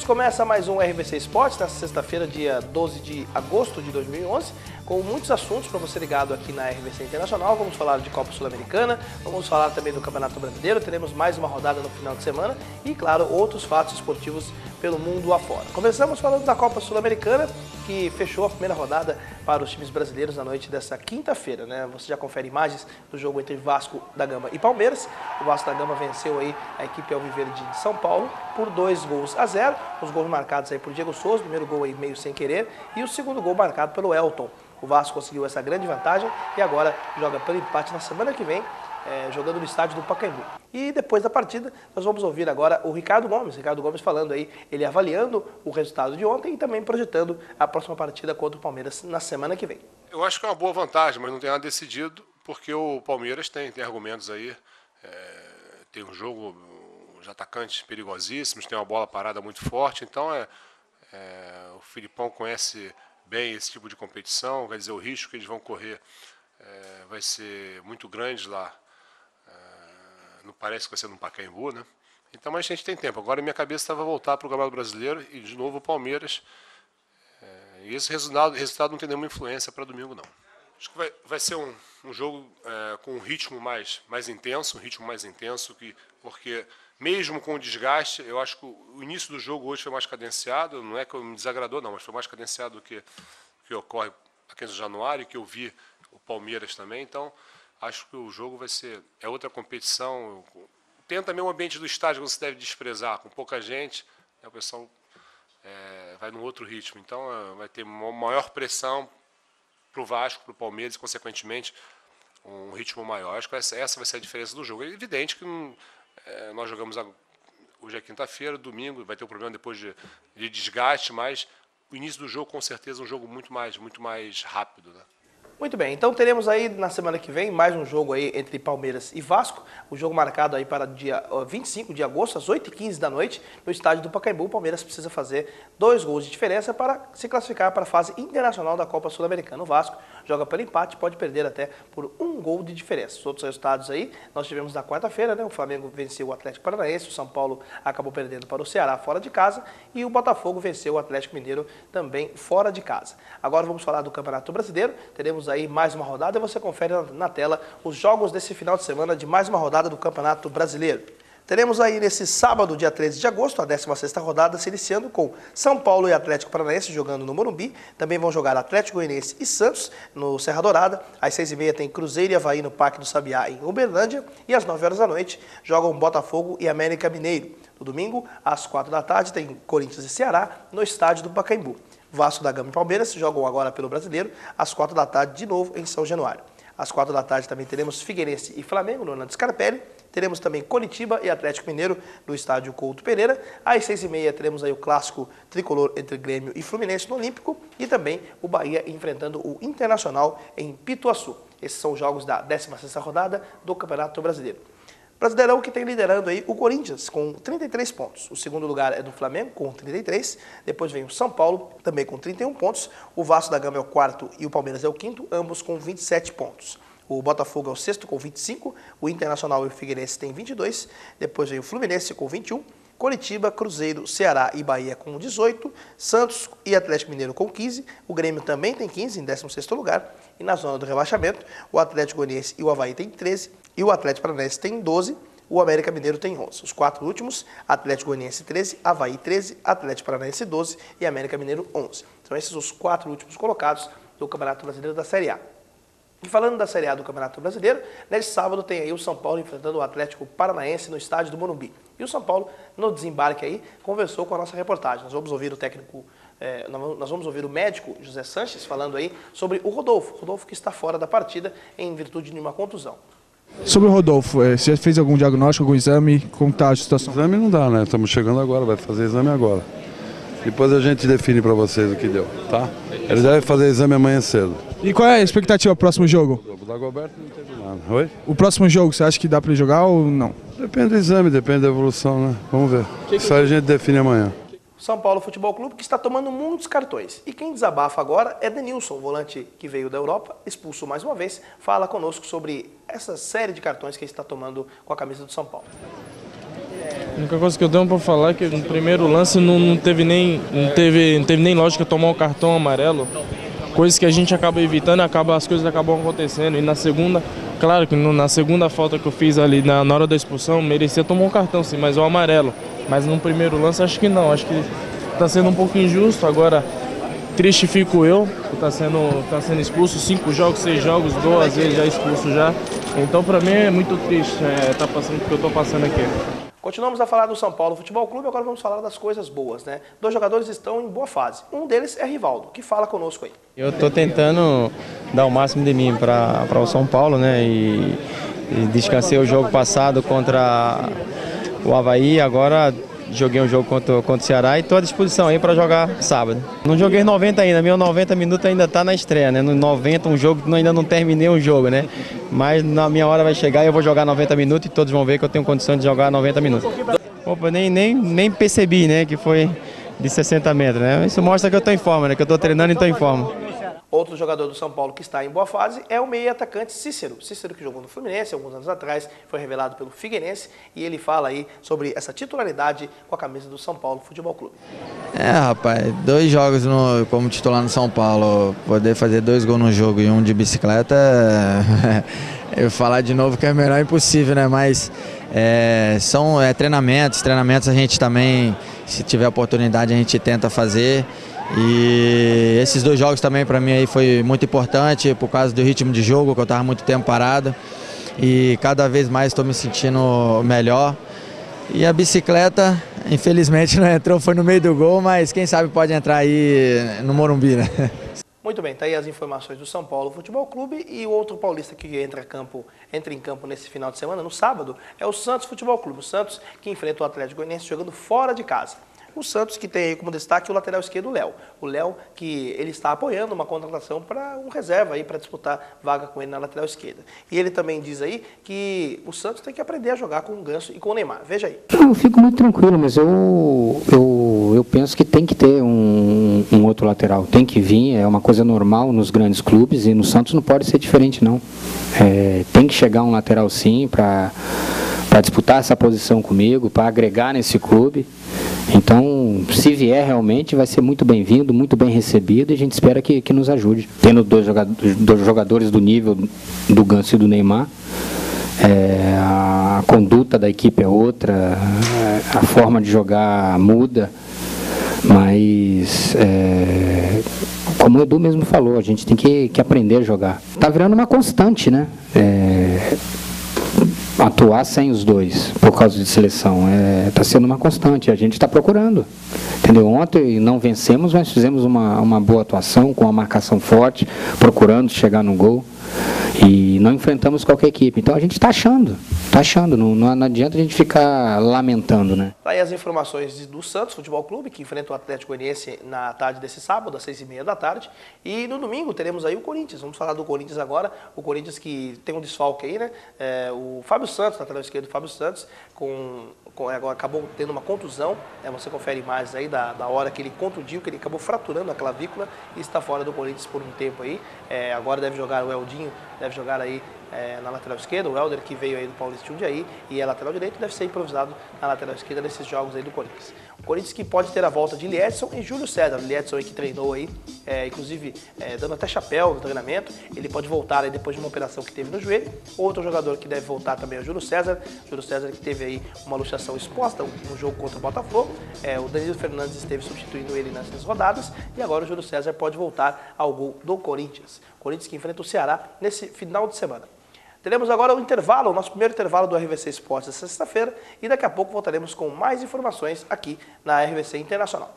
amigos, começa mais um RVC Esportes, nesta sexta-feira, dia 12 de agosto de 2011, com muitos assuntos para você ligado aqui na RVC Internacional. Vamos falar de Copa Sul-Americana, vamos falar também do Campeonato Brasileiro, teremos mais uma rodada no final de semana e, claro, outros fatos esportivos pelo mundo afora. Começamos falando da Copa Sul-Americana, que fechou a primeira rodada para os times brasileiros na noite dessa quinta-feira, né? Você já confere imagens do jogo entre Vasco da Gama e Palmeiras. O Vasco da Gama venceu aí a equipe alviverde de São Paulo por 2-0. Os gols marcados aí por Diego Souza, o primeiro gol aí meio sem querer, e o segundo gol marcado pelo Elton. O Vasco conseguiu essa grande vantagem e agora joga pelo empate na semana que vem, jogando no estádio do Pacaembu. E depois da partida, nós vamos ouvir agora o Ricardo Gomes falando aí, ele avaliando o resultado de ontem e também projetando a próxima partida contra o Palmeiras na semana que vem. Eu acho que é uma boa vantagem, mas não tem nada decidido, porque o Palmeiras tem argumentos aí, tem um jogo de atacantes perigosíssimos, tem uma bola parada muito forte, então o Filipão conhece bem esse tipo de competição, quer dizer, o risco que eles vão correr vai ser muito grande lá. Não parece que vai ser no Pacaembu, né? Então, mas a gente tem tempo. Agora minha cabeça estava a voltar para o Campeonato Brasileiro e de novo o Palmeiras. E esse resultado não tem nenhuma influência para domingo, não. Acho que vai ser um jogo com um ritmo mais intenso, porque mesmo com o desgaste, eu acho que o início do jogo hoje foi mais cadenciado. Não é que me desagradou, não, mas foi mais cadenciado do que ocorre aqui no Januário, que eu vi o Palmeiras também. Então, acho que o jogo é outra competição. Tem também o ambiente do estádio que você deve desprezar, com pouca gente, o pessoal vai num outro ritmo. Então, vai ter uma maior pressão para o Vasco, para o Palmeiras e, consequentemente, um ritmo maior. Acho que essa vai ser a diferença do jogo. É evidente que nós jogamos hoje é quinta-feira, domingo, vai ter um problema depois de desgaste, mas o início do jogo, com certeza, é um jogo muito mais rápido, né? Muito bem, então teremos aí na semana que vem mais um jogo aí entre Palmeiras e Vasco, o jogo marcado aí para dia 25 de agosto, às 8h15 da noite, no estádio do Pacaembu. O Palmeiras precisa fazer 2 gols de diferença para se classificar para a fase internacional da Copa Sul-Americana. O Vasco joga pelo empate, pode perder até por 1 gol de diferença. Os outros resultados aí, nós tivemos na quarta-feira, né? O Flamengo venceu o Atlético Paranaense, o São Paulo acabou perdendo para o Ceará fora de casa e o Botafogo venceu o Atlético Mineiro também fora de casa. Agora vamos falar do Campeonato Brasileiro, teremos aí mais uma rodada e você confere na tela os jogos desse final de semana de mais uma rodada do Campeonato Brasileiro. Teremos aí nesse sábado, dia 13 de agosto, a 16ª rodada se iniciando com São Paulo e Atlético Paranaense jogando no Morumbi. Também vão jogar Atlético Goianiense e Santos no Serra Dourada. Às 6h30 tem Cruzeiro e Avaí no Parque do Sabiá em Uberlândia. E às 9 horas da noite jogam Botafogo e América Mineiro. No domingo, às 4 da tarde, tem Corinthians e Ceará no estádio do Pacaembu. Vasco da Gama e Palmeiras jogam agora pelo Brasileiro, às 4 da tarde, de novo, em São Januário. Às 4 da tarde também teremos Figueirense e Flamengo, no Orlando Scarpelli. Teremos também Coritiba e Atlético Mineiro, no estádio Couto Pereira. Às 6h30 teremos aí o clássico tricolor entre Grêmio e Fluminense no Olímpico. E também o Bahia enfrentando o Internacional em Pituaçu. Esses são os jogos da 16ª rodada do Campeonato Brasileiro. Brasileirão que tem liderando aí o Corinthians com 33 pontos. O segundo lugar é do Flamengo com 33. Depois vem o São Paulo também com 31 pontos. O Vasco da Gama é o quarto e o Palmeiras é o quinto, ambos com 27 pontos. O Botafogo é o sexto com 25. O Internacional e o Figueirense têm 22. Depois vem o Fluminense com 21. Coritiba, Cruzeiro, Ceará e Bahia com 18. Santos e Atlético Mineiro com 15. O Grêmio também tem 15 em 16º lugar. E na zona do rebaixamento, o Atlético Goianiense e o Avaí têm 13. E o Atlético Paranaense tem 12, o América Mineiro tem 11. Os 4 últimos, Atlético Goianiense 13, Avaí 13, Atlético Paranaense 12 e América Mineiro 11. São esses os 4 últimos colocados do Campeonato Brasileiro da Série A. E falando da Série A do Campeonato Brasileiro, neste sábado tem aí o São Paulo enfrentando o Atlético Paranaense no estádio do Morumbi. E o São Paulo, no desembarque aí, conversou com a nossa reportagem. Nós vamos ouvir o técnico, nós vamos ouvir o médico José Sanches falando aí sobre o Rodolfo que está fora da partida em virtude de uma contusão. Sobre o Rodolfo, você já fez algum diagnóstico, algum exame? Como está a situação? Exame não dá, né? Estamos chegando agora, vai fazer exame agora. Depois a gente define para vocês o que deu, tá? Ele deve fazer exame amanhã cedo. E qual é a expectativa pro próximo jogo? O Dagoberto não teve nada. Oi? O próximo jogo, você acha que dá para ele jogar ou não? Depende do exame, depende da evolução, né? Vamos ver. Isso aí a gente define amanhã. São Paulo Futebol Clube que está tomando muitos cartões. E quem desabafa agora é Denilson, volante que veio da Europa, expulso mais uma vez, fala conosco sobre essa série de cartões que ele está tomando com a camisa do São Paulo. A única coisa que eu tenho para falar é que no primeiro lance não teve nem lógica tomar o cartão amarelo. Coisas que a gente acaba evitando, as coisas acabam acontecendo. E na segunda, claro que na segunda falta que eu fiz ali na hora da expulsão, merecia tomar um cartão sim, mas o amarelo. Mas no primeiro lance acho que não, acho que está sendo um pouco injusto. Agora, triste fico eu, que tá sendo expulso 5 jogos, 6 jogos, 2 vezes já expulso já. Então para mim é muito triste tá passando o que eu estou passando aqui. Continuamos a falar do São Paulo Futebol Clube, agora vamos falar das coisas boas, né? 2 jogadores estão em boa fase. Um deles é Rivaldo, que fala conosco aí. Eu estou tentando dar o máximo de mim para o São Paulo, né? E descansei o jogo passado contra o Avaí, agora joguei um jogo contra o Ceará e estou à disposição aí para jogar sábado. Não joguei 90 ainda, meu 90 minutos ainda está na estreia, né? No 90 um jogo, ainda não terminei um jogo, né? Mas na minha hora vai chegar e eu vou jogar 90 minutos e todos vão ver que eu tenho condição de jogar 90 minutos. Opa, nem percebi, né, que foi de 60 metros, né? Isso mostra que eu estou em forma, né? Que eu estou treinando e estou em forma. Outro jogador do São Paulo que está em boa fase é o meia-atacante Cícero. Cícero que jogou no Fluminense alguns anos atrás, foi revelado pelo Figueirense e ele fala aí sobre essa titularidade com a camisa do São Paulo Futebol Clube. Rapaz, 2 jogos como titular no São Paulo, poder fazer 2 gols no jogo e um de bicicleta, eu falar de novo que é melhor impossível, né? Mas são treinamentos a gente também, se tiver oportunidade, a gente tenta fazer. E esses 2 jogos também para mim aí foi muito importante por causa do ritmo de jogo, que eu estava muito tempo parado e cada vez mais estou me sentindo melhor. E a bicicleta, infelizmente não entrou, foi no meio do gol, mas quem sabe pode entrar aí no Morumbi, né? Muito bem, tá aí as informações do São Paulo Futebol Clube e o outro paulista que entra em campo nesse final de semana, no sábado, é o Santos Futebol Clube. O Santos que enfrenta o Atlético Goianiense jogando fora de casa. O Santos que tem aí como destaque o lateral esquerdo, o Léo. O Léo que ele está apoiando uma contratação para um reserva aí para disputar vaga com ele na lateral esquerda. E ele também diz aí que o Santos tem que aprender a jogar com o Ganso e com o Neymar. Veja aí. Eu fico muito tranquilo, mas eu penso que tem que ter um outro lateral. Tem que vir, é uma coisa normal nos grandes clubes e no Santos não pode ser diferente não. Tem que chegar um lateral sim para disputar essa posição comigo, para agregar nesse clube. Então, se vier realmente, vai ser muito bem-vindo, muito bem recebido e a gente espera que nos ajude. Tendo dois jogadores do nível do Ganso e do Neymar, a conduta da equipe é outra, a forma de jogar muda, mas, como o Edu mesmo falou, a gente tem que aprender a jogar. Está virando uma constante, né? Atuar sem os dois, por causa de seleção, está sendo uma constante, a gente está procurando, entendeu? Ontem não vencemos, mas fizemos uma boa atuação, com uma marcação forte, procurando chegar no gol, e não enfrentamos qualquer equipe, então a gente está achando, não adianta a gente ficar lamentando, né? Tá aí as informações do Santos Futebol Clube, que enfrenta o Atlético Goianiense na tarde desse sábado, às 6h30 da tarde, e no domingo teremos aí o Corinthians. Vamos falar do Corinthians agora, o Corinthians que tem um desfalque aí, né? O Fábio Santos, lateral esquerdo, Fábio Santos, agora acabou tendo uma contusão, você confere imagens aí da hora que ele contundiu, que ele acabou fraturando a clavícula e está fora do Corinthians por um tempo aí. Agora deve jogar o Eldinho, deve jogar aí na lateral esquerda, o Helder que veio aí do Paulista de Jundiaí e é lateral direito, deve ser improvisado na lateral esquerda nesses jogos aí do Corinthians. O Corinthians que pode ter a volta de Liedson e Júlio César. O Liedson aí que treinou aí, inclusive dando até chapéu no treinamento, ele pode voltar aí depois de uma operação que teve no joelho. Outro jogador que deve voltar também é o Júlio César que teve aí uma luxação exposta no jogo contra o Botafogo. O Danilo Fernandes esteve substituindo ele nessas rodadas e agora o Júlio César pode voltar ao gol do Corinthians. O Corinthians que enfrenta o Ceará nesse final de semana. Teremos agora o intervalo, o nosso primeiro intervalo do RVC Esportes essa sexta-feira e daqui a pouco voltaremos com mais informações aqui na RVC Internacional.